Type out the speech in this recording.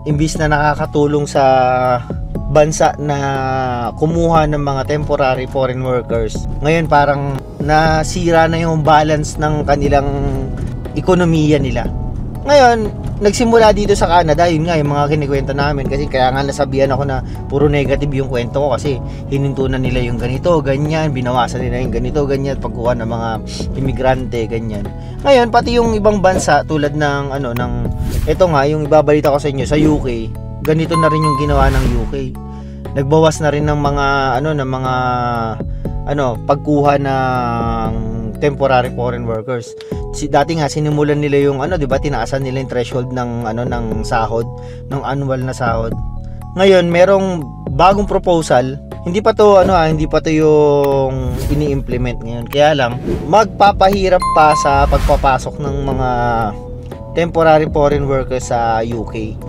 imbis na nakakatulong sa bansa na kumuha ng mga temporary foreign workers, ngayon parang nasira na yung balance ng kanilang ekonomiya nila. Ngayon, nagsimula dito sa Canada, yun nga yung mga kinikwento namin, kasi kaya nga nasabihan ako na puro negative yung kwento ko kasi hinintunan nila yung ganito, ganyan, binawasan nila yung ganito, ganyan, pagkuha ng mga imigrante, ganyan. Ngayon, pati yung ibang bansa tulad ng ito nga, yung ibabalita ko sa inyo sa UK, ganito na rin yung ginawa ng UK. Nagbawas na rin ng mga pagkuha ng temporary foreign workers. Dati nga sinimulan nila yung di ba, tinaasan nila yung threshold ng ng sahod, ng annual na sahod. Ngayon, merong bagong proposal. Hindi pa to yung ini-implement ngayon. Kaya lang magpapahirap pa sa pagpapasok ng mga temporary foreign workers sa UK.